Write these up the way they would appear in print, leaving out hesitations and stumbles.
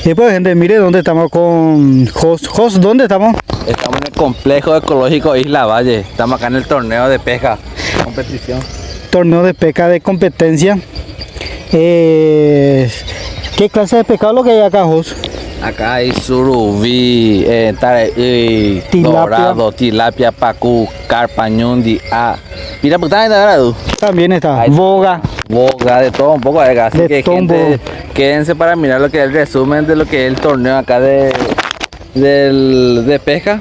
Y pues gente, mire dónde estamos con Jos, ¿dónde estamos? Estamos en el complejo ecológico Isla Valle. Estamos acá en el torneo de pesca, competición. Torneo de pesca de competencia. ¿Qué clase de pescado lo que hay acá, Jos? Acá hay surubí, Tilapia. dorado, tilapia, pacú, carpa, ñundi, mira, pues está También está Ahí. boga. boga, de todo un poco acá. Así De que todo un gente, quédense para mirar lo que es el resumen de lo que es el torneo acá de pesca.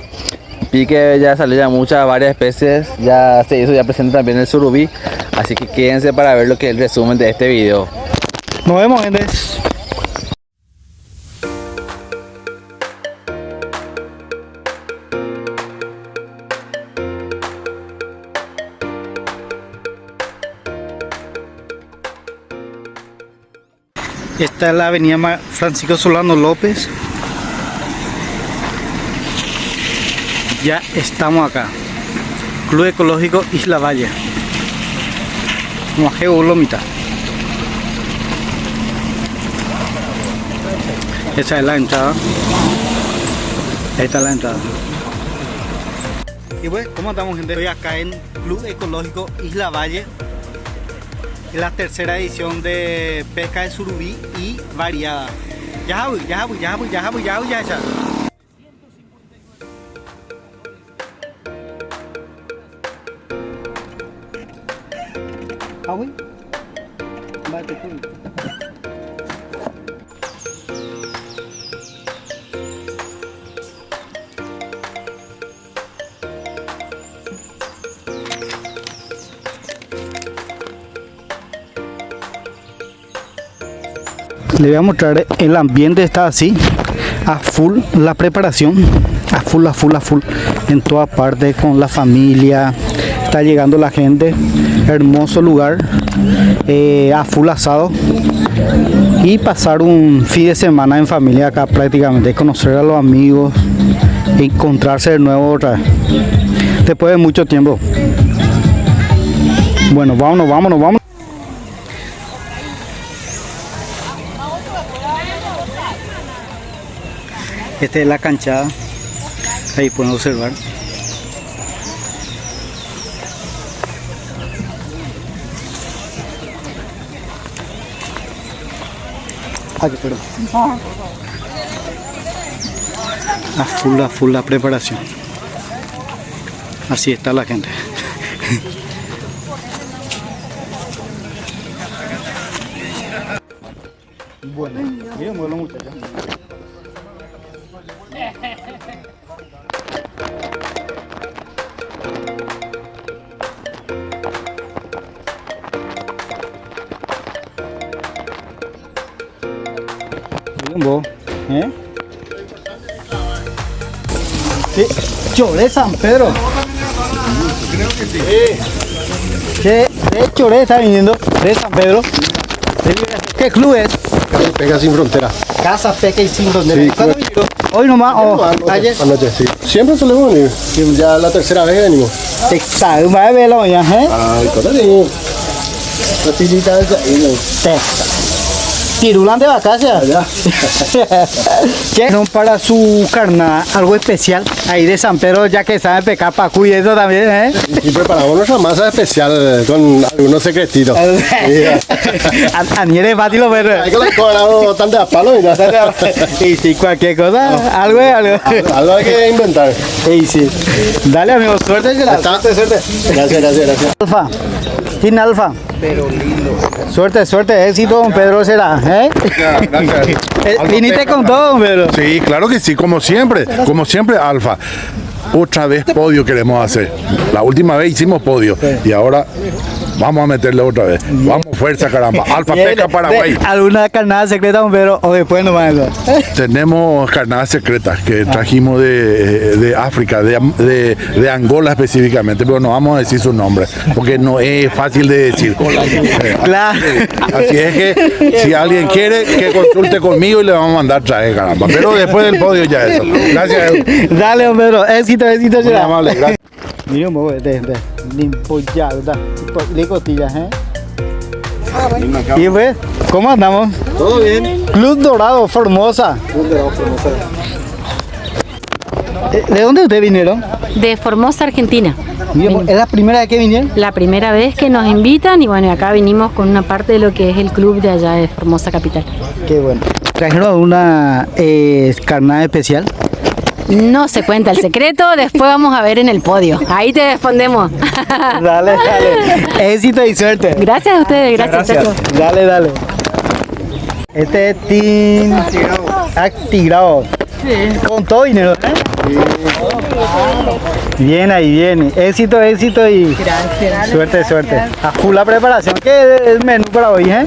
Vi que ya salió ya varias especies, ya se hizo, ya presenta también el surubí. Así que quédense para ver lo que es el resumen de este video. Nos vemos, gente. Esta es la avenida Francisco Solano López. Ya estamos acá. Club Ecológico Isla Valle. Mojeo Lomita. Esa es la entrada. Ahí está la entrada. Y bueno, ¿cómo estamos, gente? Estoy acá en Club Ecológico Isla Valle. Es la tercera edición de pesca de surubí y variada. Ya. Le voy a mostrar el ambiente, está así, a full la preparación, a full, en toda parte con la familia, está llegando la gente, hermoso lugar, a full asado y pasar un fin de semana en familia acá prácticamente, conocer a los amigos, encontrarse de nuevo otra vez, después de mucho tiempo. Bueno, vámonos. Esta es la canchada, ahí pueden observar. Aquí, perdón. A full la preparación. Así está la gente. Bueno, miren los muchachos. Sí, Choré San Pedro. Creo que sí. ¿Qué Choré está viniendo de San Pedro? ¿Qué club es? Pesca Sin Frontera. Casa Pesca y Sin Frontera. Sí, ¿Cuándo vino? ¿Hoy nomás o ayer? Anoche, sí. Siempre solemos venir. Ya la tercera vez que venimos. Te sabe más de velo ya, ¿eh? Ay, cosa sí. Facilita esa. Tirulan de vacaciones. Allá. ¿Qué? No, para su carnada, algo especial ahí de San Pedro, ya que saben pescar pacú y eso también, ¿eh? Y preparamos nuestra masa especial con algunos secretitos. Aniere fácil lo ver. Hay que le cobramos tanto a palo y nada. Y si cualquier cosa, algo. Algo hay que inventar. Y sí. Dale, amigo, suerte. Suerte. Gracias. Alfa. Sin alfa. Pero lindo. Suerte, éxito, don Pedro será, ¿eh? Gracias. Viniste con todo, don Pedro. Sí, claro que sí, como siempre, Alfa. Otra vez podio queremos hacer. La última vez hicimos podio y ahora vamos a meterle otra vez. Vamos, fuerza, caramba. Alfa Pesca Paraguay. ¿Alguna carnada secreta, don Pedro? O después nomás eso. Tenemos carnadas secretas que trajimos de África, de Angola específicamente, pero no vamos a decir su nombre porque no es fácil de decir. Claro. Así es que si alguien quiere que consulte conmigo y le vamos a mandar traje, caramba. Pero después del podio ya eso. Gracias. Dale, don Pedro. Éxito Muy será. amable, gracias. Mira un poco de limpo ya, ¿verdad? Le cotillas, ¿eh? Y pues, ¿cómo andamos? Todo bien. Club Dorado, Formosa. ¿De dónde ustedes vinieron? De Formosa, Argentina. ¿Es la primera vez que vinieron? La primera vez que nos invitan y bueno, acá vinimos con una parte de lo que es el club de allá de Formosa Capital. Qué bueno. ¿Trajeron una carnada especial? No se cuenta el secreto, después vamos a ver en el podio. Ahí te respondemos. Dale, dale. Éxito y suerte. Gracias a ustedes, gracias. Tacho. Dale, dale. Este es Team Actigrado. Con todo dinero, ¿eh? Bien ahí, bien. Éxito, éxito y suerte, suerte. A full la preparación. ¿Qué es el menú para hoy, eh?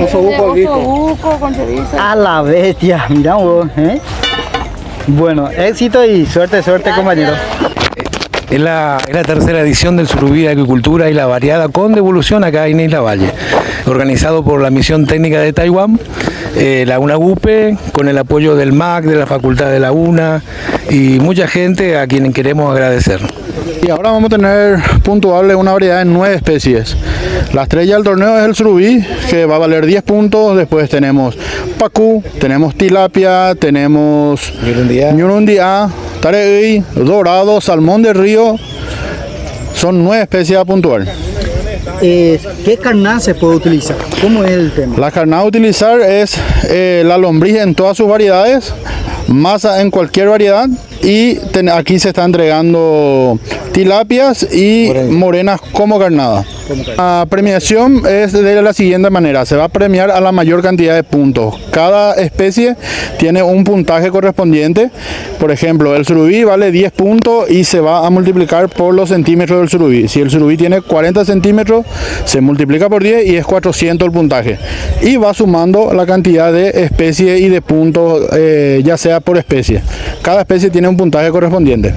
Osobuco con chorizo. A la bestia, mira vos, ¿eh? Bueno, éxito y suerte, suerte, compañero. Es la tercera edición del Surubí de Agricultura y la Variada con devolución acá en Isla Valle, organizado por la Misión Técnica de Taiwán, la UNAGUPE, con el apoyo del MAC, de la Facultad de la UNA y mucha gente a quien queremos agradecer. Y ahora vamos a tener puntuable una variedad de 9 especies. La estrella del torneo es el surubí, que va a valer 10 puntos. Después tenemos pacú, tenemos tilapia, tenemos ñurundia, tareí, dorado, salmón de río. Son 9 especies a puntuar. ¿Qué carnada se puede utilizar? ¿Cómo es el tema? La carnada a utilizar es la lombriz en todas sus variedades, masa en cualquier variedad, y aquí se está entregando tilapias y morenas como carnada. La premiación es de la siguiente manera: se va a premiar a la mayor cantidad de puntos. Cada especie tiene un puntaje correspondiente. Por ejemplo, el surubí vale 10 puntos y se va a multiplicar por los centímetros del surubí. Si el surubí tiene 40 centímetros, se multiplica por 10 y es 400 el puntaje. Y va sumando la cantidad de especies y de puntos, ya sea por especie. Cada especie tiene un puntaje correspondiente.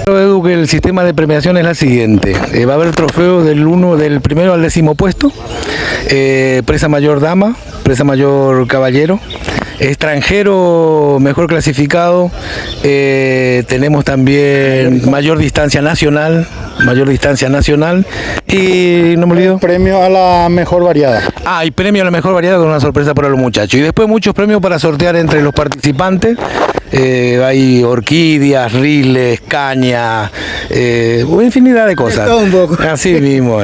Edu, que el sistema de premiación es la siguiente: va a haber trofeos del primero al 10º puesto, presa mayor dama, presa mayor caballero, extranjero mejor clasificado, tenemos también mayor distancia nacional y no me olvido. Premio a la mejor variada. Y premio a la mejor variedad con una sorpresa para los muchachos. Y después muchos premios para sortear entre los participantes. Hay orquídeas, riles, caña, infinidad de cosas. Así mismo.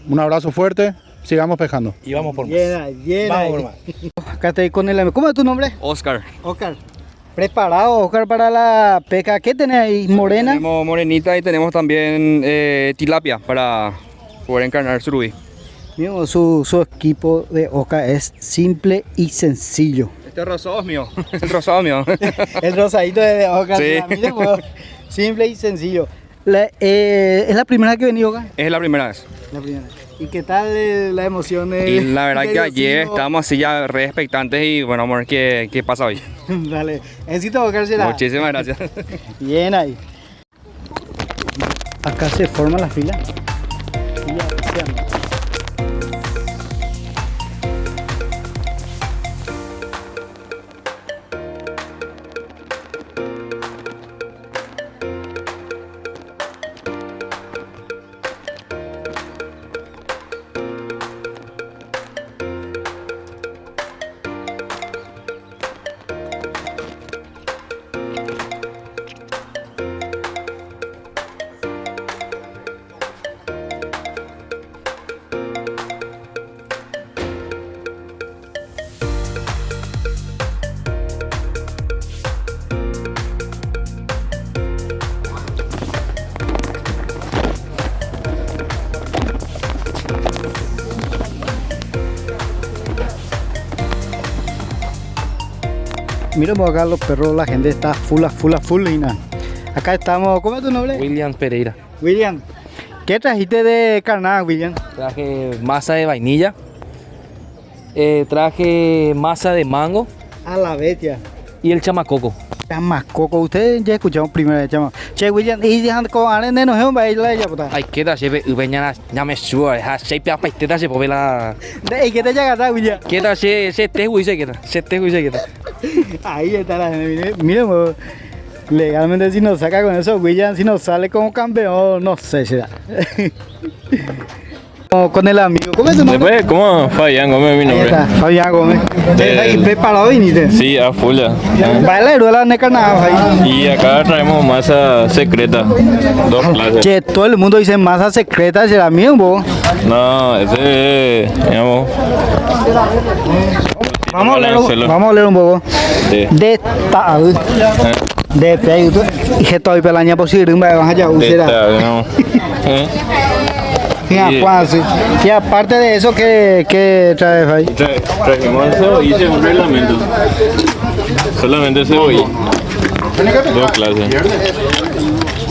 Un abrazo fuerte, sigamos pescando. Y vamos por más. Bien, acá estoy con el... ¿Cómo es tu nombre? Oscar. Oscar. ¿Preparado, Oscar, para la pesca? ¿Qué tenés ahí? ¿Morena? Tenemos morenita y tenemos también tilapia para poder encarnar surubí. Mío, su equipo de Oscar es simple y sencillo. Este rosado es mío, el rosado mío. El rosadito de Oscar. Sí. Mira, pues, simple y sencillo. ¿Es la primera vez que venís, Oscar? Es la primera vez. La primera. ¿Y qué tal la emoción? Y la verdad que ayer estábamos así ya re expectantes y bueno, vamos a ver qué pasa hoy. Dale, éxito, Oscar. Muchísimas gracias. Bien ahí. Acá se forma la fila. Miremos acá los perros, la gente está full y nada. Acá estamos, ¿cómo es tu nombre? William Pereira. William, ¿qué trajiste de carnada, William? Traje masa de vainilla, traje masa de mango A la bestia. y el chamacoco. Chamacoco, ustedes ya escucharon primero de chamacoco. Che, William, y dejan con arena no es un baile ya puta. Ay, qué da lleve ubeñana llame sure, ha shape apa te da lleve la. ¿Y qué te llega acá, William? Qué da se te huise qué da, se te huise qué da. Ahí está la gente, miren, legalmente si nos saca con eso, William, si nos sale como campeón, no sé, será. con el amigo. ¿Cómo es tu nombre? Después, ¿cómo? Fabián Gómez es mi Ahí nombre. está, Fabián Gómez. ¿Y preparado viniste? Sí, a full ya. Baila de la necanada ahí. Y acá traemos masa secreta, 2 clases. Che, todo el mundo dice masa secreta, ¿será mío, vos? No, ese, digamos, Vamos a leer un poco. de, De tal. De peito. Y que estoy pelaña posible, un baile allá, de será. esta, digamos. Y aparte de eso, ¿qué traes ahí? Trajimos cebolla y un reglamento. Solamente cebolla. 2 clases.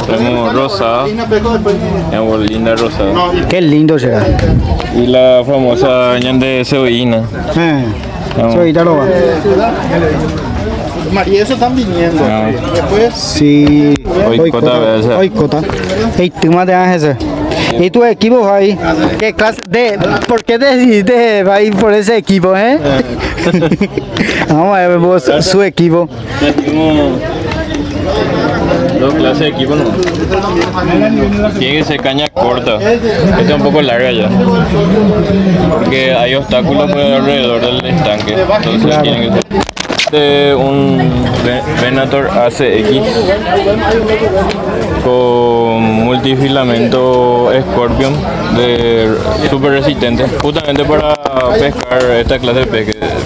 Tenemos rosada, digamos, linda rosada. Qué lindo será. Y la famosa ñan de cebollina. Soy Itaroba. María, eso están viniendo. Ah. Después, Sí. Oicota, ¿verdad? Oicota. Y tú más te haces ese. ¿Y tu equipo ahí? ¿Qué clase de? ¿Por qué decidiste ir por ese equipo, eh? Vamos a ver vos su equipo. Tenemos 2 clases de equipo, ¿no? Tiene que ser caña corta. Esta es un poco larga ya. Porque hay obstáculos por alrededor del estanque. Entonces tiene que ser. Un Venator ACX con multifilamento Scorpion de super resistente, justamente para pescar esta clase de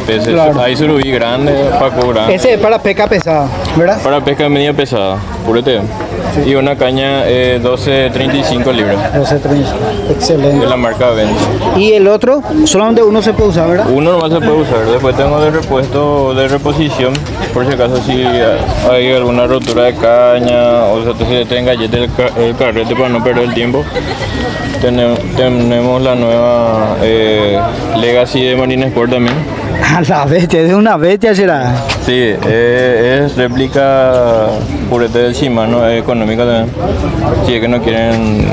peces. Claro. Hay surubí grande, paco grande. Ese es para pesca pesada, ¿verdad? Para pesca media pesada, purete. Y una caña 12.35 libras. 12.30. De Excelente. la marca Benz. Y el otro, solamente uno se puede usar, ¿verdad? Uno nomás se puede usar, después tengo de repuesto de reposición, por si acaso si hay alguna rotura de caña o sea, se te engallete el carrete para no perder el tiempo. Tenemos la nueva Legacy de Marine Sport también. A la bestia, es una bestia, será. Sí, es réplica purete del Shimano, es económica también. Si es que no quieren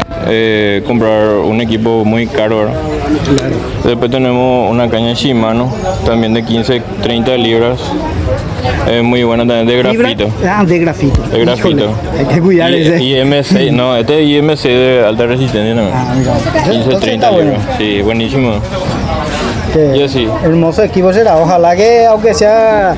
comprar un equipo muy caro, ¿verdad? Claro. Después tenemos una caña Shimano, también de 15-30 libras. Es muy buena también, de grafito. De grafito. De grafito. Híjole, hay que cuidar ese. IMC, no, este es IMC de alta resistencia también. 15-30 libras. Sí, buenísimo. Yo sí. Hermoso equipo será. Ojalá que, aunque sea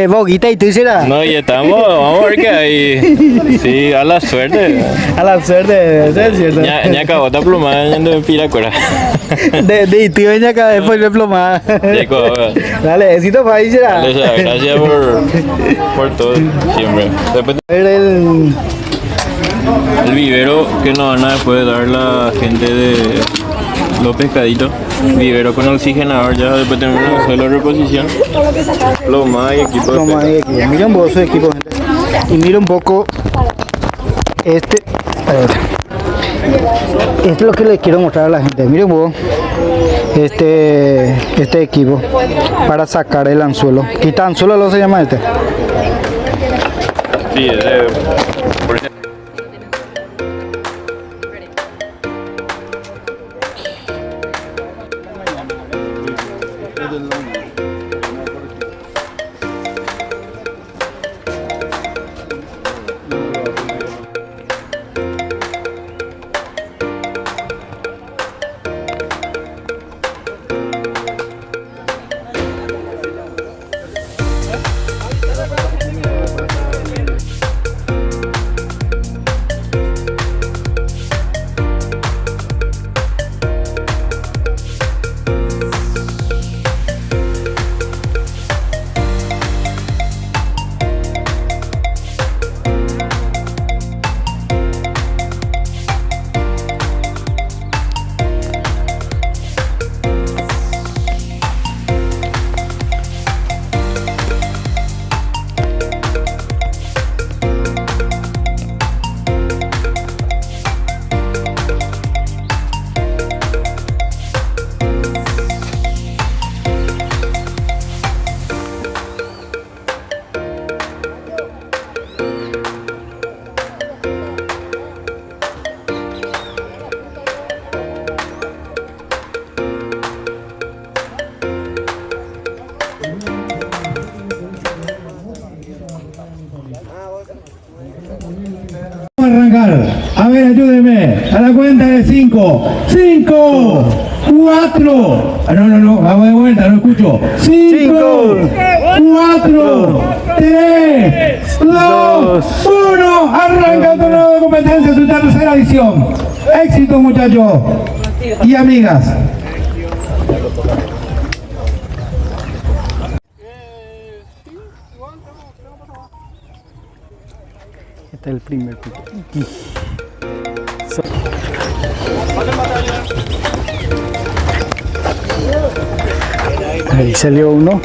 boguita y tú será. No, y estamos, vamos a ver qué hay. Sí, a la suerte. A la suerte, eso es cierto. Ya acabó esta plumada de Piracora. De tío ya acá después de plomada. Dale, éxito para ahí será. Dale, gracias por todo, siempre. Después, El vivero que nos van a después dar la gente de los pescaditos. Vivero con oxigenador, ya después tenemos una sola reposición. Ploma y equipo de pesca. Mira un poco su equipo, gente. Y mira un poco este. A ver. Esto es lo que les quiero mostrar a la gente. Miren un poco este equipo para sacar el anzuelo. ¿Quita anzuelo lo se llama este? Sí, por ejemplo. Arrancar. A ver, ayúdeme. A la cuenta de 5. 5, 4. No, vamos de vuelta, no escucho. 5, 4, 3, 2, 1. Arranca el torneo de competencia, su tercera edición. Éxito, muchachos y amigas. Este es el primer pico. Ahí salió uno.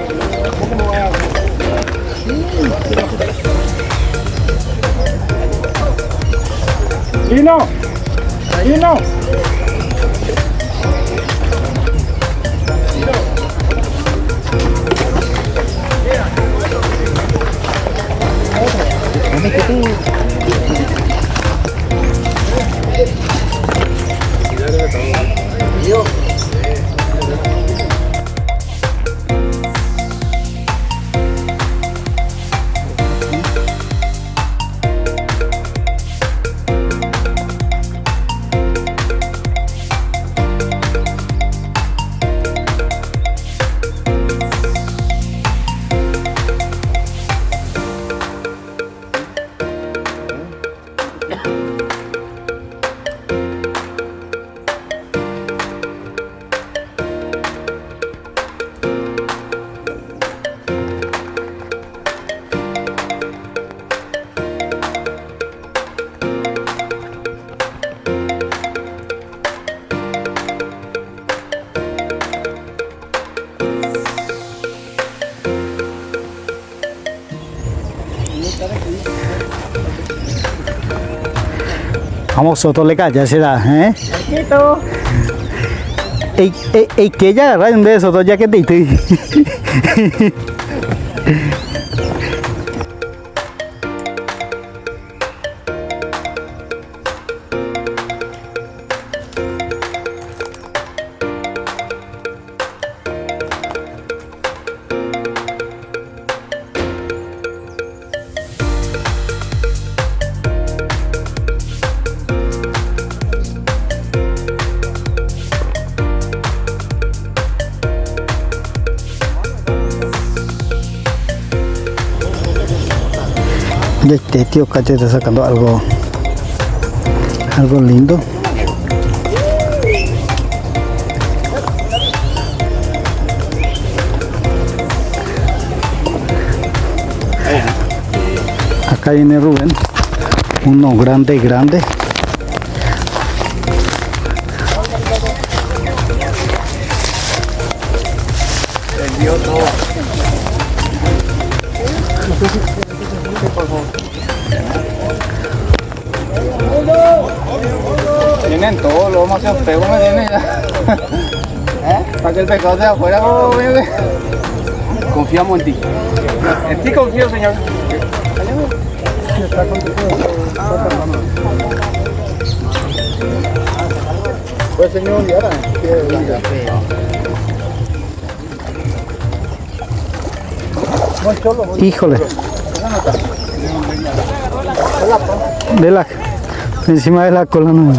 Y no. Vamos, Soto le calla, será, ¿eh? Ey, que ya agarra un de Soto ya que te estoy. Este tío Cacho está sacando algo lindo. Acá viene Rubén, uno grande. Tienen todo, lo más pego me tiene ya. Para que el pescado sea afuera, confiamos en ti. En ti confío, señor. Pues señor, Híjole. Encima de la cola no.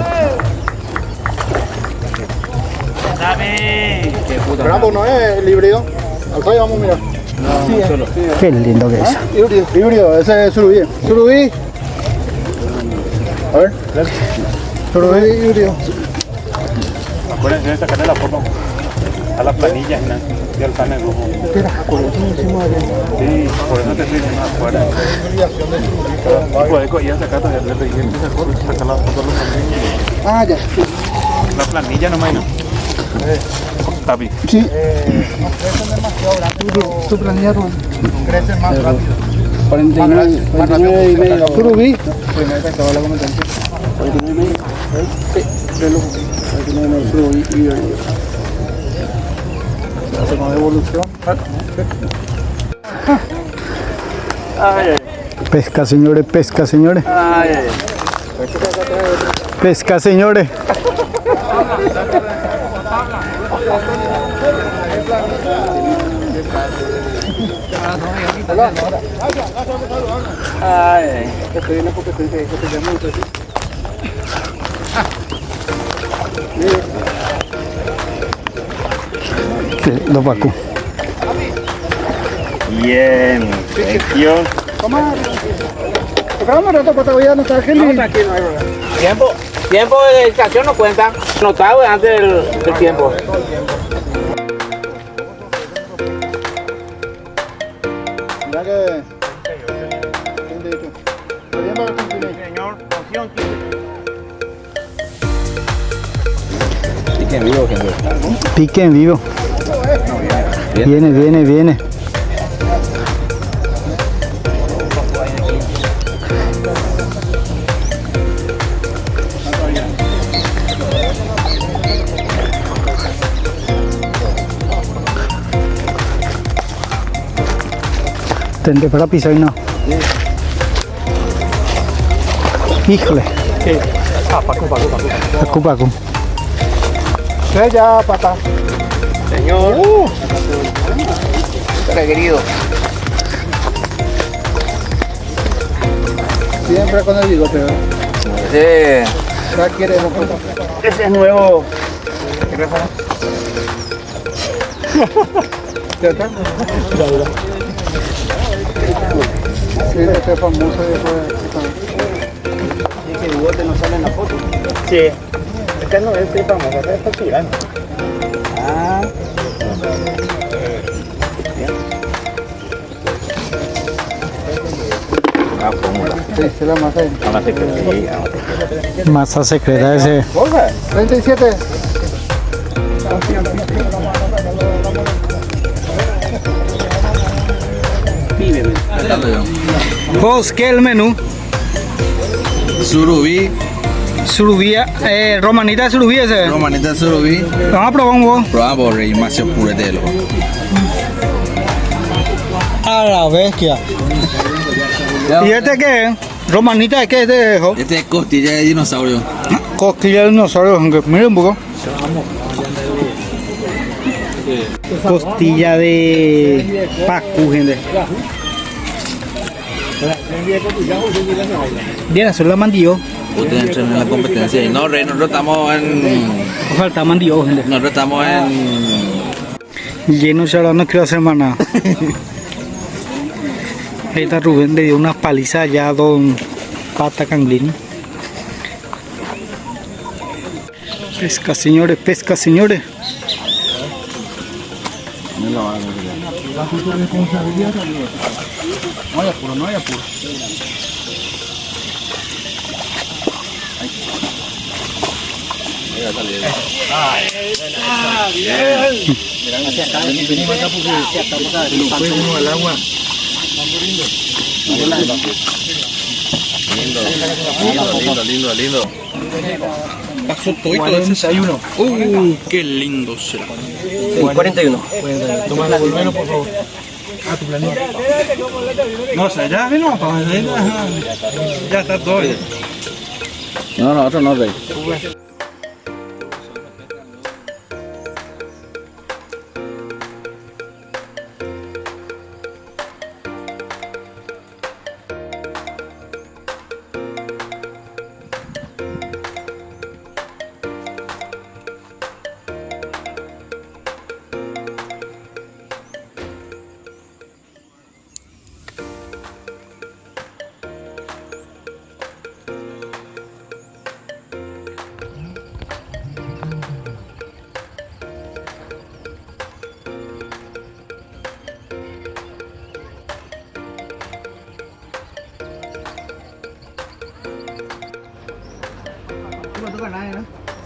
Bravo, no es el híbrido. Alfa, vamos a mirar. Qué lindo que es. Híbrido, ese es surubí. Surubí. A ver. Surubí híbrido. Acuérdense de sacarle la foto a las planillas y al panel rojo. Sí, por eso te estoy diciendo afuera. Puedes ir a sacar sacar la foto a los planillas. Ah, ya. La planilla no menos. Tapi. Sí. No crecen demasiado rápido. Tu planilla crecen más rápido. 49 y medio. Surubí. Primer pescado de la competencia. 49 y medio. Sí, reloj. 49 y medio. Surubí y medio. Hacemos devolución. Pesca, señores, pesca, señores. Pesca, señores. Los Bakú. Bien, thank you. Tiempo de dedicación no cuenta. Notado antes del tiempo. Mira que... Señor, función. Pique en vivo, gente. Pique en vivo. Viene. Tendré para pisar y no. Híjole. Paco. Ya, pata. Señor. Querido. Siempre con el bigote, ¿verdad? Sí. Ya queremos. Ese es nuevo. ¿Ya está? Sí, este es famoso después. Ese bigote no sale en la foto. Sí. Este no es famoso, este es facturano. Ah. Ah, fórmula. Sí, es la masa. Ahora se cree. Masa secreta ese. 37. Vos, ¿qué es el menú? Surubí. Romanita de surubí ese. Romanita surubí. Vamos a probar un huevo. Probamos rey macio puretelo. A la bestia. ¿Y este qué es? ¿Romanita de qué es de eso? Este es costilla de dinosaurio. Costilla de dinosaurio. Miren un poco. Costilla de Bakú, gente. Bien, eso la mandío. Ustedes entran en la competencia. No, rey, nosotros estamos en... Falta mandío, gente. Nosotros estamos en... Lleno, ahora no quiero hacer más nada. Ahí está Rubén, le dio una paliza allá a Don Pata Canglini. Pesca, señores, pesca, señores. No hay apuro. Lindo. Pasó todo el desayuno. Qué lindo será. 41. Toma la volveno, por favor. A tu planeta. No, o sea, ya vino para ya está todo. No, otro no, rey.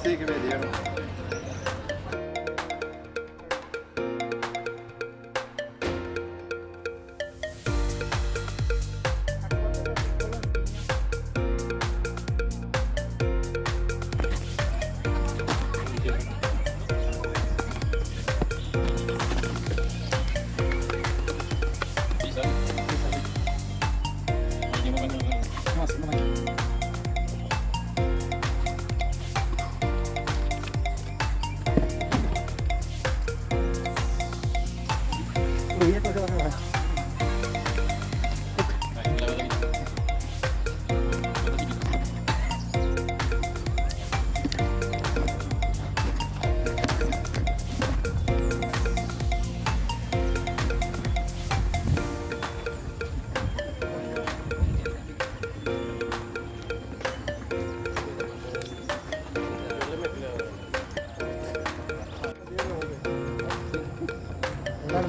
Sí, que me dieron.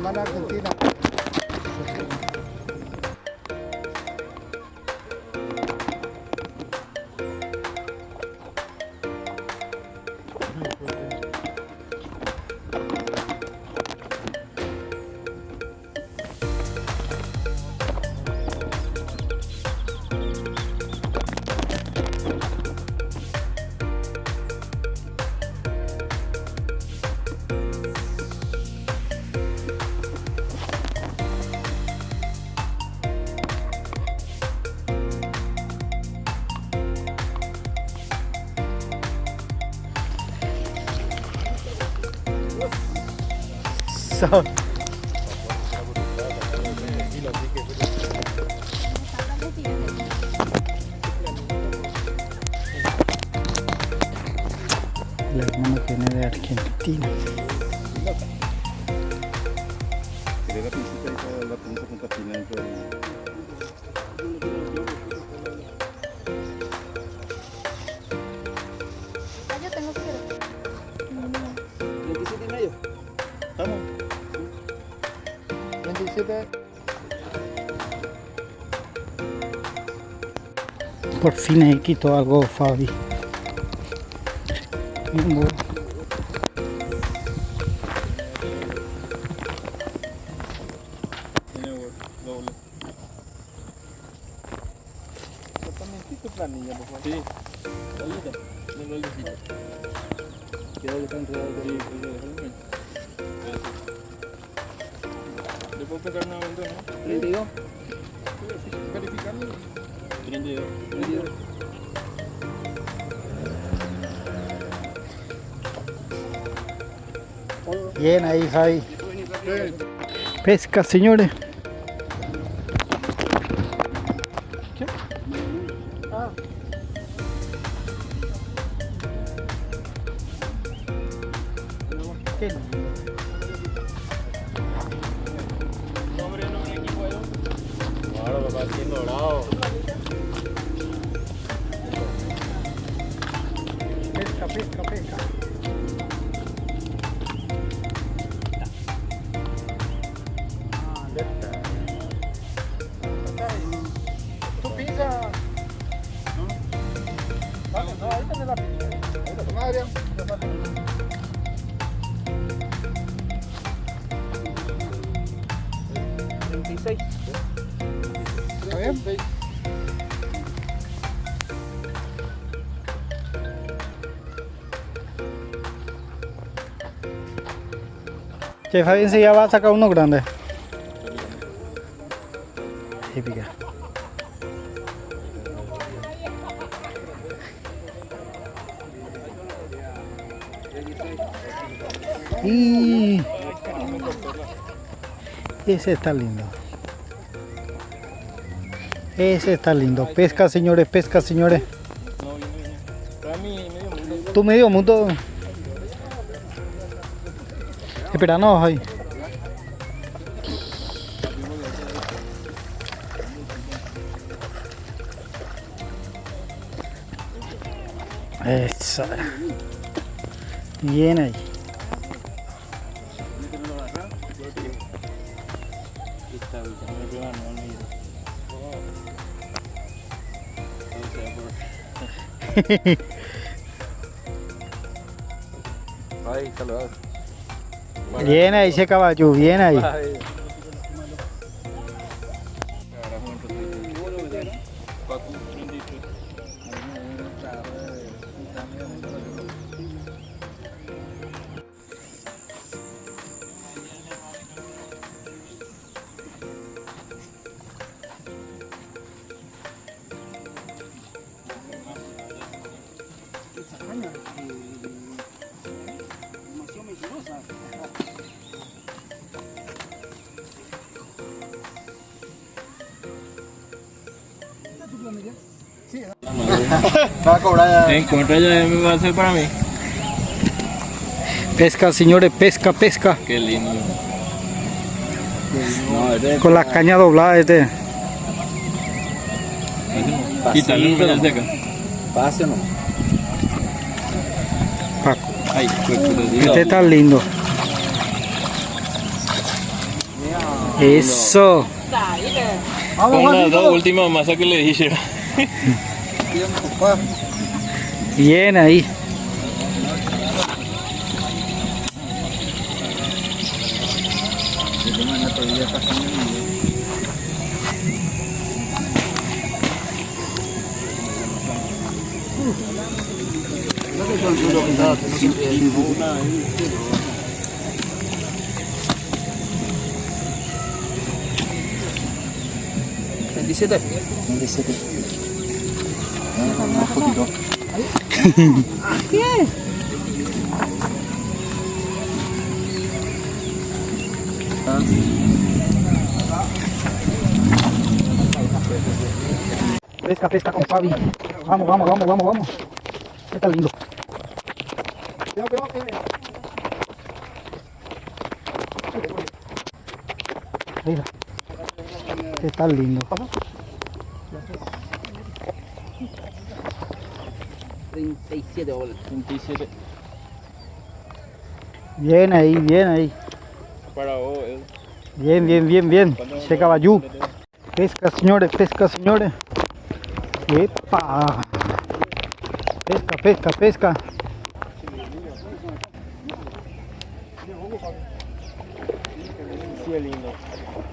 hermana argentina. So. El hermano viene de Argentina. Yo tengo que 27,5. ¿Estamos? 27. Por fin he quitado algo, Fabi. Bien, bueno. Planilla, por favor. Sí. Quedó que está enredado de ahí. ¿Le puedo pegar una ventana? 32. Verificando. 32. Bien ahí, Fabi. Pesca, señores. ¿Qué? Ah. ¿Qué? Claro, papá, haciendo dorado. Pesca, pesca, pesca. ¿Tú pizza? ¿No? Vale, no, ahí tenés la pizza. Toma, Adrián. 36. ¿Está bien? Que Fabi enseguida va a sacar uno grande. Típica. Y ese está lindo. Ese está lindo. Pesca, señores, pesca, señores. Tú medio mundo. Espera, no, ahí. Esa. Bien ahí. Ay, saludado. Bien ahí ese caballo, bien ahí. Va a cobrar. En contra ya me va a hacer para mí. Pesca, señores, pesca, pesca. Qué lindo. Con la caña doblada este. Quítale un pedal seca. Pase no. Paco. Ay, Este está lindo. Eso. Con las dos últimas masas que le dije. Bien ahí. ¿Qué es? Pesca, pesca con Fabi. Vamos, vamos, vamos, vamos, vamos. Está lindo. Mira. Está lindo. 37 bolas. 37. Bien ahí, bien ahí. Para vos, Bien, bien, bien, bien. Che caballú. Pesca, señores, pesca, señores. ¡Epa! Pesca, pesca, pesca.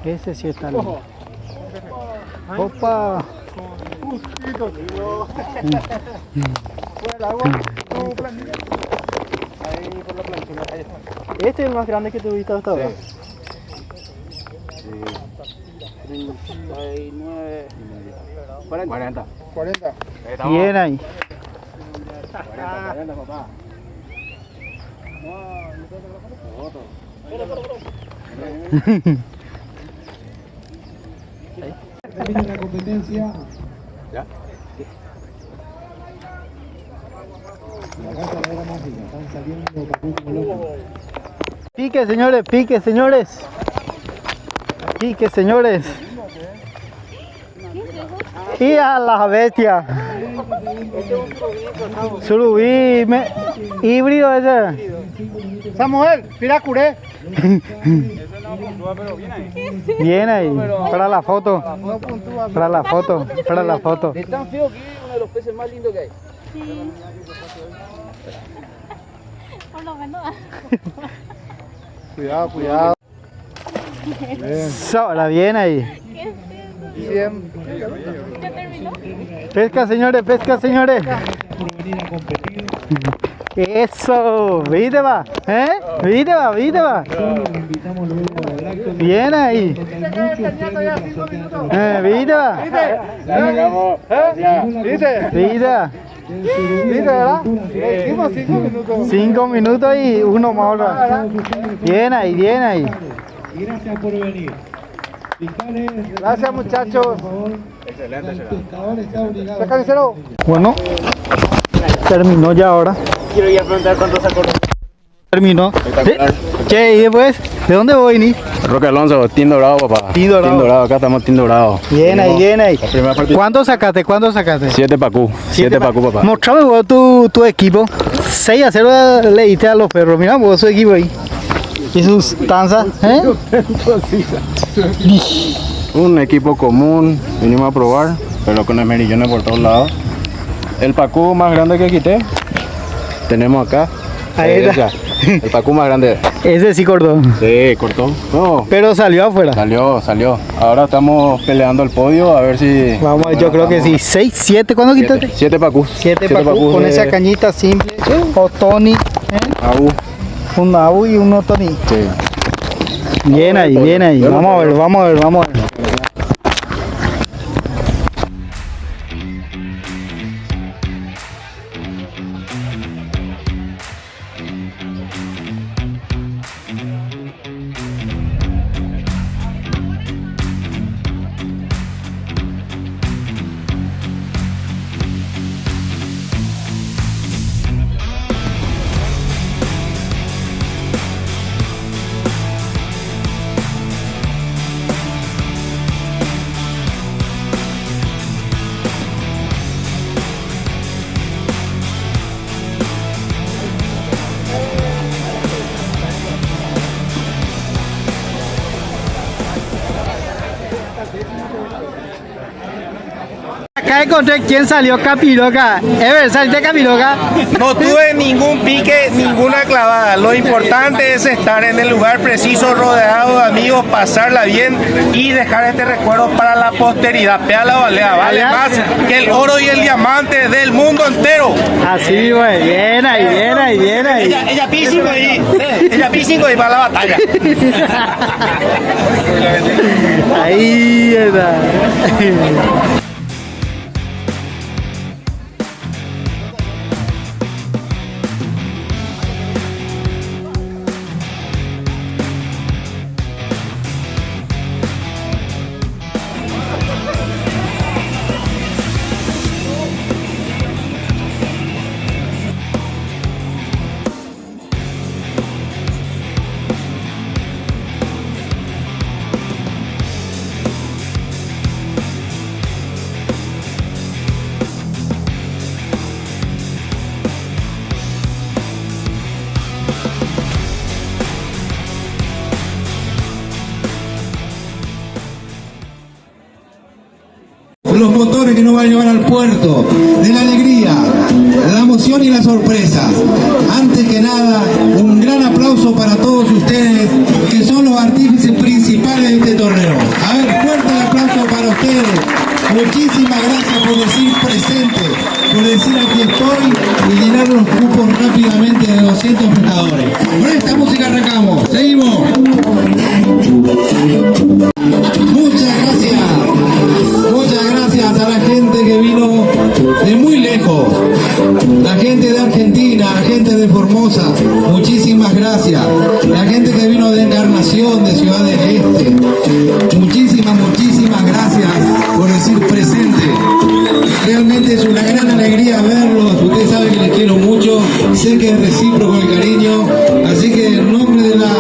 Ese sí está lindo. ¡Opa! Este es el más grande que tuviste hasta ahora. 40. Bien ahí. 40, papá. Termina la competencia. ¿Ya? La casa de la hora mágica. Están saliendo Pacú como locos. Pique, señores, pique, señores. Pique, señores. Y a la bestia. Surubí, híbrido ese. Samuel, mira curé. Bien ahí, para la foto. Para la foto, para la foto. Es tan feo que es uno de los peces más lindos que hay. Por lo menos. Cuidado, cuidado. Ahora bien ahí. Bien. Pesca, señores, pesca, señores. Por venir a competir. Eso, ¿viste va? ¿Eh? ¿Viste va? ¿Viste va? Solo lo invitamos luego al acto. Bien ahí. ¿Viste va? ¿Viste? ¿Viste? ¿Viste, verdad? Hicimos 5 minutos. 5 minutos y uno más ahora. Bien ahí, bien ahí. Y gracias por venir. Fiscales, Gracias, muchachos. por favor. Excelente, El pescador está obligado. ¿Está carnicero? Bueno, terminó ya ahora. Quiero ir a preguntar cuánto sacó. Terminó. Che, ¿y después? ¿De dónde voy a venir? Roque Alonso, Tin Dorado, papá. Tin Dorado. Acá estamos Tin Dorado. Bien ahí, bien ahí. primera partida. ¿Cuánto sacaste? ¿Cuánto sacaste? 7 Pacú, 7 Pacú, papá. Mostrame vos tu equipo. 6-0 le diste a los perros. Mira vos su equipo ahí. Y sus tanzas, ¿eh? Un equipo común, vinimos a probar, pero con esmerillones por todos lados. El Pacú más grande que quité, tenemos acá. Ahí está. El Pacú más grande. Ese sí cortó. Sí, cortó. No, Pero salió afuera. salió. Ahora estamos peleando el podio a ver si... Vamos, yo creo que sí. 6, 7, ¿cuándo quitaste? 7 Pacú. 7 Pacú con esa cañita simple. O Tony. Aú. Un Abu y uno Tony. Sí. Bien ahí, bien ahí. Vamos a ver, vamos a ver, vamos a ver. Acá encontré quién salió capiroca. Ever, ¿saliste capiroca? No tuve ningún pique, ninguna clavada. Lo importante es estar en el lugar preciso, rodeado de amigos, pasarla bien y dejar este recuerdo para la posteridad. Pea la balea, vale más que el oro y el diamante del mundo entero. Así, güey, bien ahí, bien ahí, bien ahí. Ella P5 ahí, ella P5 ahí para la batalla. Ahí está. Los motores que nos van a llevar al puerto, de la alegría, la emoción y la sorpresa. Antes que nada, un gran aplauso para todos ustedes que son los artífices principales de este torneo. A ver, fuerte el aplauso para ustedes. Muchísimas gracias por decir presente, por decir aquí estoy y llenar los cupos rápidamente de 200 espectadores. Con esta música arrancamos. Seguimos. Muchas gracias. Muchas gracias a la gente que vino de muy lejos, la gente de Argentina, la gente de Formosa, muchísimas gracias. La gente que vino de Encarnación, de Ciudad del Este, muchísimas gracias por decir presente. Realmente es una gran alegría verlos, ustedes saben que les quiero mucho, sé que es recíproco el cariño, así que en nombre de la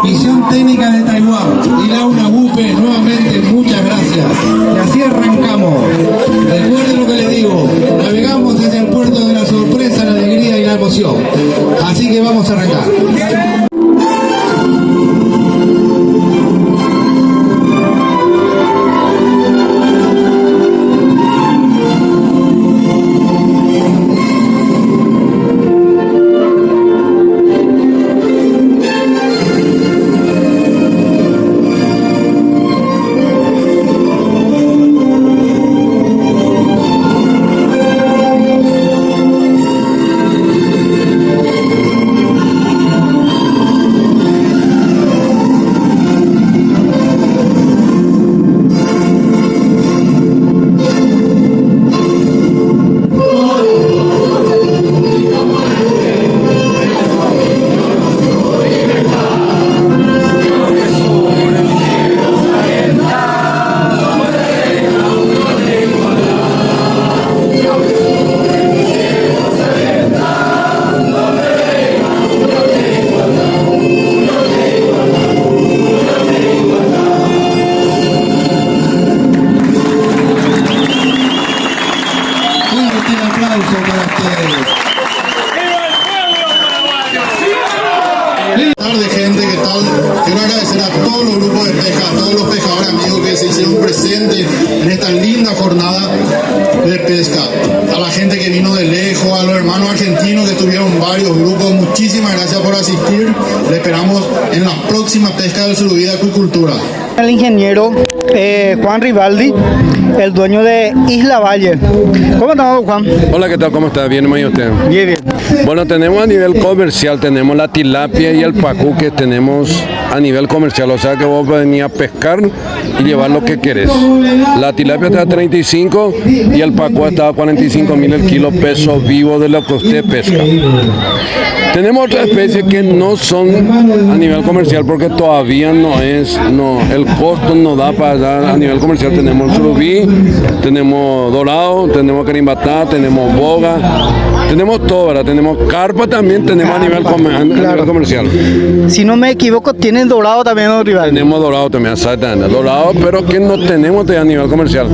Misión Técnica de Taiwán y la UNABUPE, nuevamente muchas gracias. Y así arrancamos. Recuerden lo que les digo, navegamos hacia el puerto de la sorpresa, la alegría y la emoción. Así que vamos a arrancar. Quiero agradecer a todos los grupos de pesca, a todos los pescadores amigos que se hicieron presentes en esta linda jornada de pesca. A la gente que vino de lejos, a los hermanos argentinos que tuvieron varios grupos, muchísimas gracias por asistir. Le esperamos en la próxima pesca del Surubí de Acuicultura. El ingeniero Juan Rivaldi, el dueño de Isla Valle. ¿Cómo estamos, Juan? Hola, ¿qué tal? ¿Cómo está? ¿Bien, y usted? Bien, bien. Bueno, tenemos a nivel comercial, tenemos la tilapia y el pacú que tenemos a nivel comercial, o sea que vos venís a pescar y llevar lo que querés. La tilapia está a 35 y el pacú está a 45.000 el kilo peso vivo de lo que usted pesca. Tenemos otras especies que no son a nivel comercial porque todavía el costo no da para dar a nivel comercial. Tenemos surubí, tenemos dorado, tenemos carimbatá, tenemos boga, tenemos todo, ¿verdad? Tenemos carpa también, tenemos a nivel comercial. Si no me equivoco, tienen dorado también, ¿no, Rivaldi? Tenemos dorado también, exactamente, dorado, pero que no tenemos a nivel comercial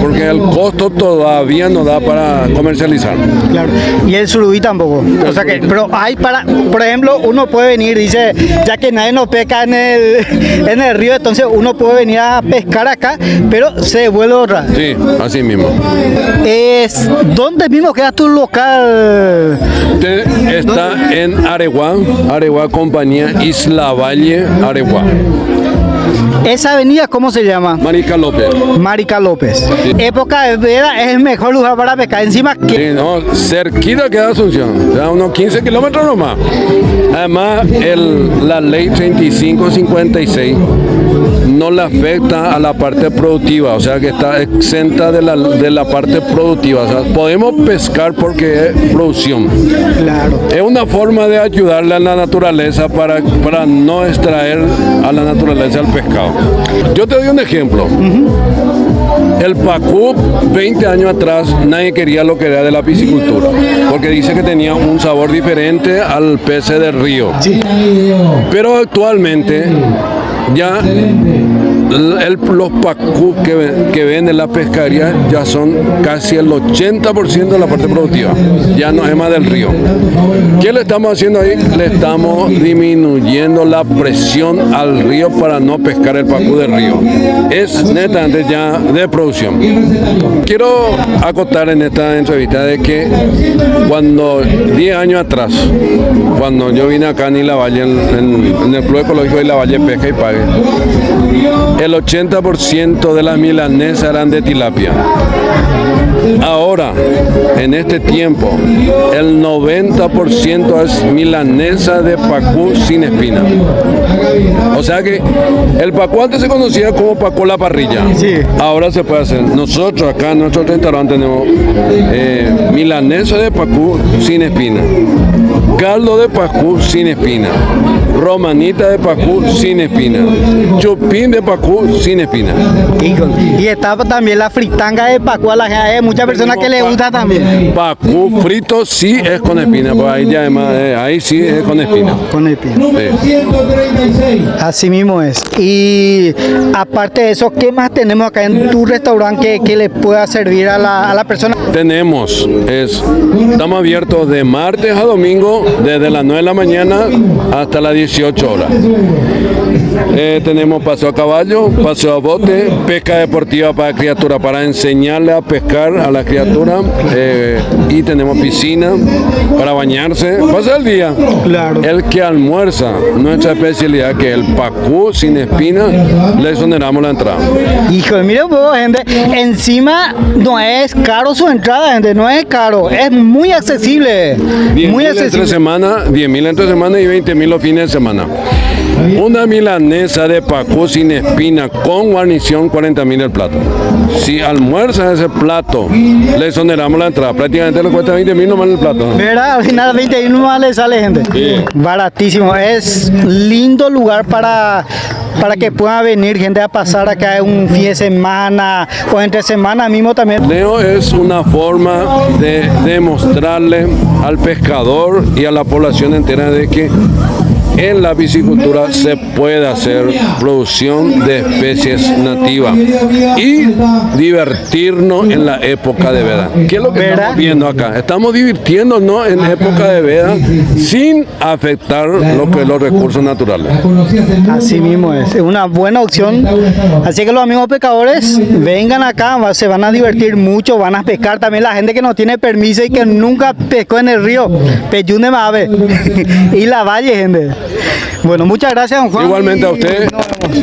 porque el costo todavía no da para comercializar. Claro, y el surubí tampoco. O sea que, pero hay para, por ejemplo, uno puede venir, dice, ya que nadie nos pesca en el río, entonces uno puede venir a pescar acá, pero se devuelve otra. Sí, así mismo. ¿Dónde mismo queda tu local? Está en Areguá, compañía Isla Valle, Areguá. ¿Esa avenida cómo se llama? Marica López. Marica López. Sí. Época de veda es el mejor lugar para pescar. Encima que... Sí, no, cerquita queda Asunción, da unos 15 kilómetros nomás. Además, la ley 3556 no le afecta a la parte productiva, o sea que está exenta de la parte productiva. O sea, podemos pescar porque es producción. Claro. Es una forma de ayudarle a la naturaleza para no extraer a la naturaleza el pescado. Yo te doy un ejemplo. El pacú, 20 años atrás, nadie quería lo que era de la piscicultura, porque dice que tenía un sabor diferente al pez del río. Sí. Pero actualmente ya los pacú que venden la pescaría ya son casi el 80% de la parte productiva, ya no es más del río. ¿Qué le estamos haciendo ahí? Le estamos disminuyendo la presión al río para no pescar el pacú del río. Es netamente ya de producción. Quiero acotar en esta entrevista de que cuando 10 años atrás, cuando yo vine acá en Isla Valle, en el Club Ecológico de Isla Valle Pesca y Pague, el 80% de las milanesas eran de tilapia. Ahora, en este tiempo, el 90% es milanesa de pacú sin espina. O sea que el pacú antes se conocía como pacú a la parrilla. Sí. Ahora se puede hacer. Nosotros acá en nuestro restaurante tenemos milanesa de pacú sin espina, caldo de pacú sin espina, romanita de pacú sin espina, chupín de pacú sin espina. Y está también la fritanga de pacú, a la gente, hay muchas personas que le gusta también. Pacú frito sí es con espina, pues ahí ya además, ahí sí es con espina. Con espina. Sí. Así mismo es. Y aparte de eso, ¿qué más tenemos acá en tu restaurante que le pueda servir a la persona? Estamos abiertos de martes a domingo, desde las 9 de la mañana hasta las 18 horas. Tenemos paseo a caballo, paseo a bote, pesca deportiva para criaturas, para enseñarle a pescar a la criatura, y tenemos piscina para bañarse, pasa el día. Claro. El que almuerza, nuestra especialidad, que es el pacú sin espina, le exoneramos la entrada. Híjole, mire vos, gente, encima no es caro su entrada, gente, no es caro, es muy accesible. 10.000 entre semana, 10.000 entre semana y 20.000 los fines de semana. Una milanesa de pacú sin espina con guarnición, 40.000 el plato. Si almuerza ese plato, le exoneramos la entrada. Prácticamente le cuesta 20.000 nomás el plato. ¿Verdad? Al final 20.000 nomás le sale, gente. Sí. Baratísimo. Es lindo lugar para que pueda venir gente a pasar acá un fin de semana o entre semana mismo también. Leo es una forma de demostrarle al pescador y a la población entera de que en la piscicultura se puede hacer producción de especies nativas y divertirnos en la época de veda. ¿Qué es lo que estamos viendo acá? Estamos divirtiéndonos en época de veda sin afectar lo que es los recursos naturales. Así mismo es una buena opción. Así que los amigos pescadores, vengan acá, se van a divertir mucho, van a pescar. También la gente que no tiene permiso y que nunca pescó en el río, Peyune Mave y la Valle, gente. Bueno, muchas gracias, don Juan. Igualmente a usted.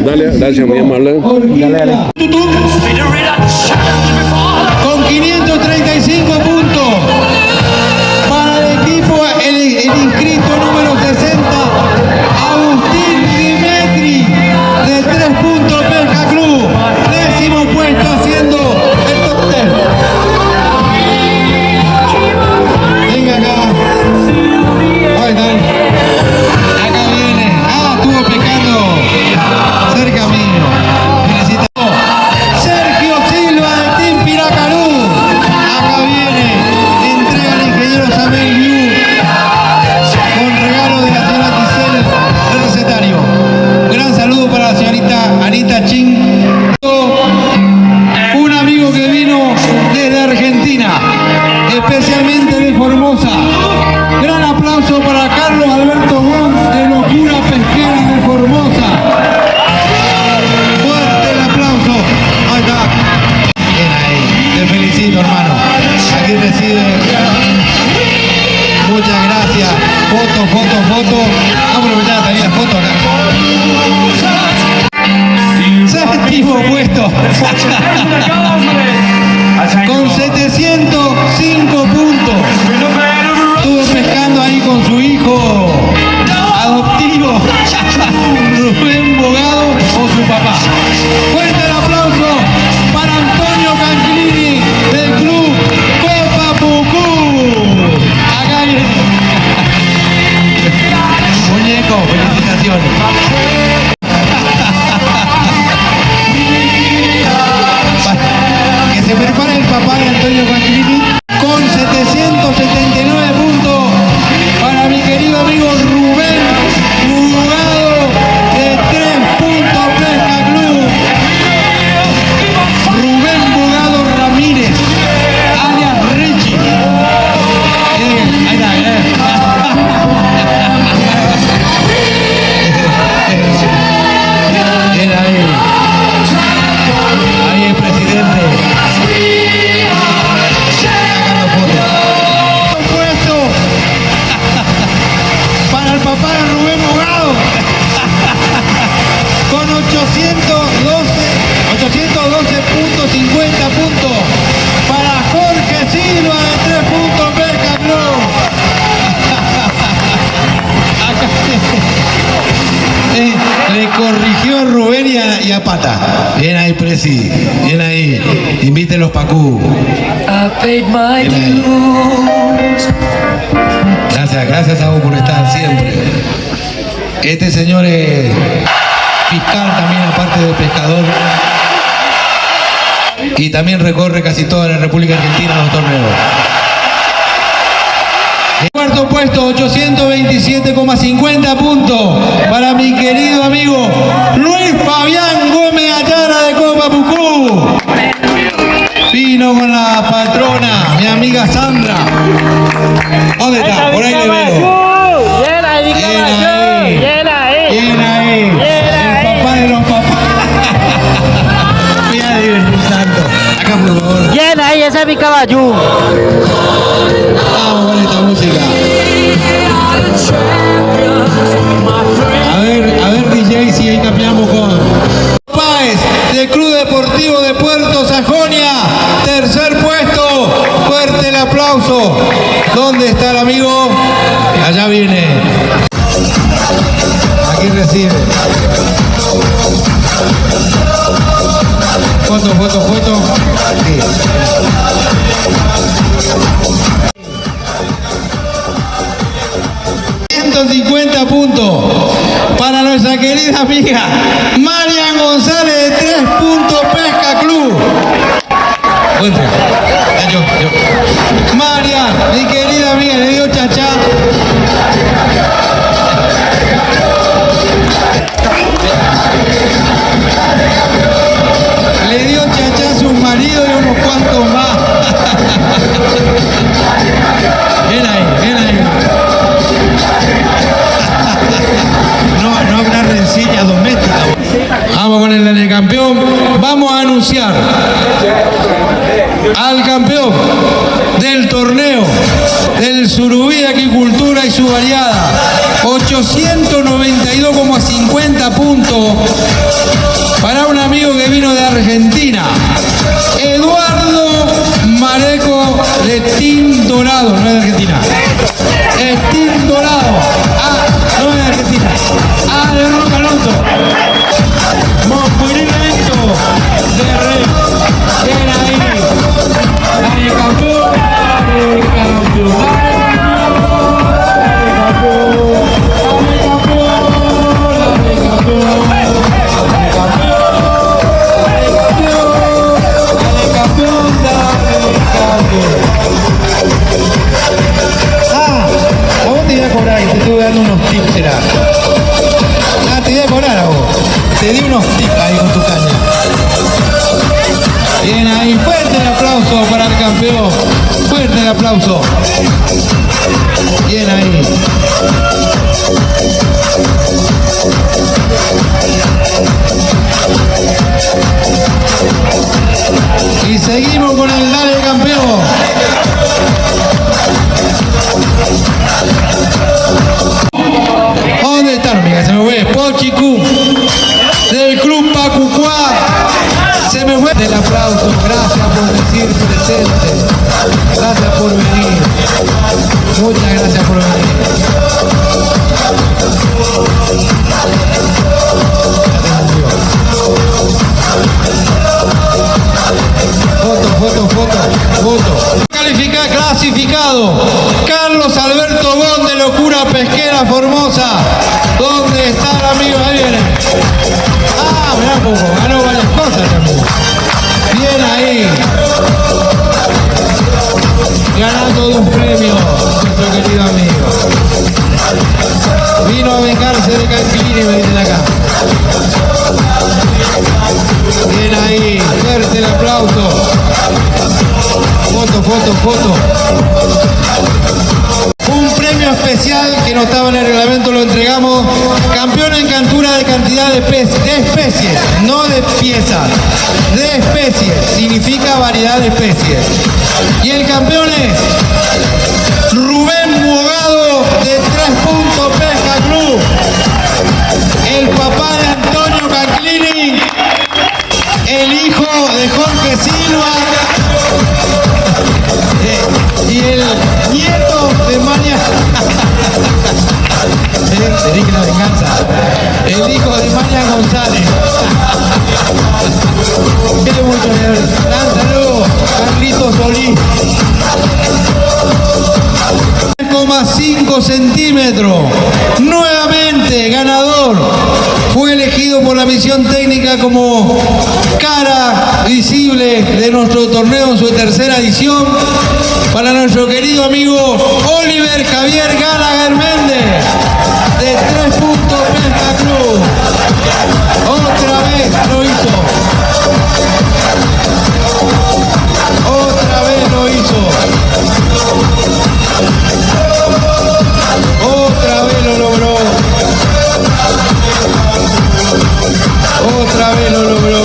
Dale, gracias, muy amable. Dale. Con 535 puntos para el equipo, el inscrito número 60, Agustín Dimetri, de 3 puntos Pesca Club, 10º puesto haciendo el top 10. Venga acá. Ahí está. Cerca mío. Felicitamos. Sergio Silva de puesto. Con 705 puntos. Estuvo pescando ahí con su hijo adoptivo, Rubén Bogado, o su papá. Fuerte el aplauso para Antonio Canclini del club Copa Pucú. Acá viene. Muñeco, felicitaciones. Que se prepare el papá de Antonio Canclini con 779 puntos para mi querido amigo Rubén Bugado de 3 puntos Pesca Club. Rubén Bugado Ramírez, alias Richie. Ahí está, ahí el presidente. Sacando fotos. Puesto para el papá de Rubén Bogado con 812.50 puntos para Jorge Silva de 3 puntos Pesca Club. Acá le corrigió a Rubén y a Pata. Bien ahí, Presi. Bien ahí. Inviten los Pacú. Gracias a vos por estar siempre. Este señor es fiscal también, aparte de pescador. Y también recorre casi toda la República Argentina los torneos. En cuarto puesto, 827,50 puntos para mi querido amigo Luis Fabián Gómez Ayala de Copa Pucú. Vino con la patrona, mi amiga Sandra. ¿Dónde está? Por ahí le veo. Bien ahí. El papá de los papás. Mira, Dios santo. Acá, por favor. Bien ahí, ese es mi caballú. Vamos con esta música. A ver DJ, si ahí cambiamos con Páez del Club Deportivo de Puerto Sajonia, tercer puesto. Fuerte el aplauso. ¿Dónde está el amigo? Allá viene. Aquí recibe. Foto. Aquí. 150 puntos para nuestra querida amiga Marian González de 3 puntos Pesca Club. Yo. Marian, mi querida amiga, le dio chachá. Le dio chachá a su marido y unos cuantos más. Ven ahí. No habrá rencilla doméstica. Vamos con el Dale Campeón. Vamos a anunciar al campeón del torneo del Surubí de Aquicultura y su variada. 892,50 puntos para un amigo que vino de Argentina. Eduardo Mareco de Team Dorado, no es de Argentina. Es Team Dorado. No es de Argentina. De Roca Alonso. Moncurilento de Rey. Bien ahí. Dale campeón. A vos te iba a cobrar y te estuve dando unos tips, será. Te iba a cobrar a vos. Te di unos tips ahí con tu caña. Bien ahí, fuerte el aplauso para el campeón. Fuerte el aplauso. Bien ahí. Y seguimos con el Dale Campeón. ¿Dónde están, amiga? Se me ve. Pochicú del Club Pacucuá. Del aplauso, gracias por decir presente. Gracias por venir. Muchas gracias por venir. Foto. Clasificado. Carlos Alberto Bon de Locura Pesquera Formosa. ¿Dónde está el amigo? Ahí viene. Ah, mirá un poco. Ganó varias cosas también. Bien ahí. Ganando 2 premios, nuestro querido amigo. Vino a vengarse de Canclini, me dicen acá. Bien ahí, fuerte el aplauso. Foto. Un premio especial que no estaba en el reglamento, lo entregamos. Campeón en cantura de cantidad de especies, no de piezas, de especies, significa variedad de especies. Y el campeón es Rubén Mogado de 3 Puntos Pesca Club, el papá de Antonio Canclini, el hijo de Jorge Silva y el nieto de María. Dedique la venganza. El hijo de María González. Quiero mucho, gran saludo, Carlitos Solís. 3,5 centímetros. Nuevamente ganador. Fue elegido por la misión técnica como cara visible de nuestro torneo en su 3ª edición. Para nuestro querido amigo Oliver Javier Gallagher Méndez de 3 Puntos Pesca Club. Otra vez lo hizo. Otra vez lo hizo. Otra vez lo logró. Otra vez lo logró.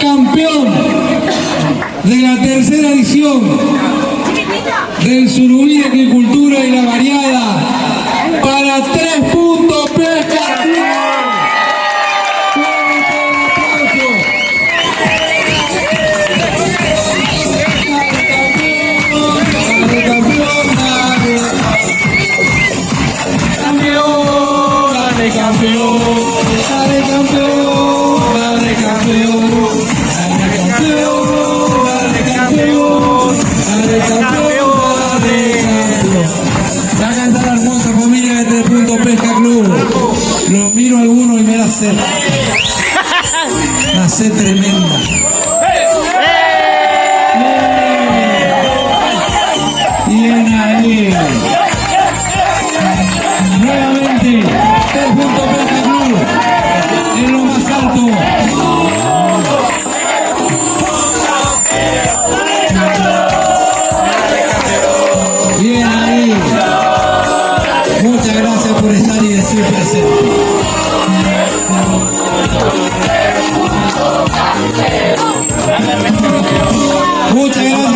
Campeón de la 3ª edición del Surubí de Agricultura y la Variada para 3 Puntos Pesca Club. Los miro a algunos y me da sed. Una sed tremenda. Bien ahí. Nuevamente, 3 Puntos Pesca Club en lo más alto. Bien ahí. Muchas gracias por estar y decir presente. Muchas gracias.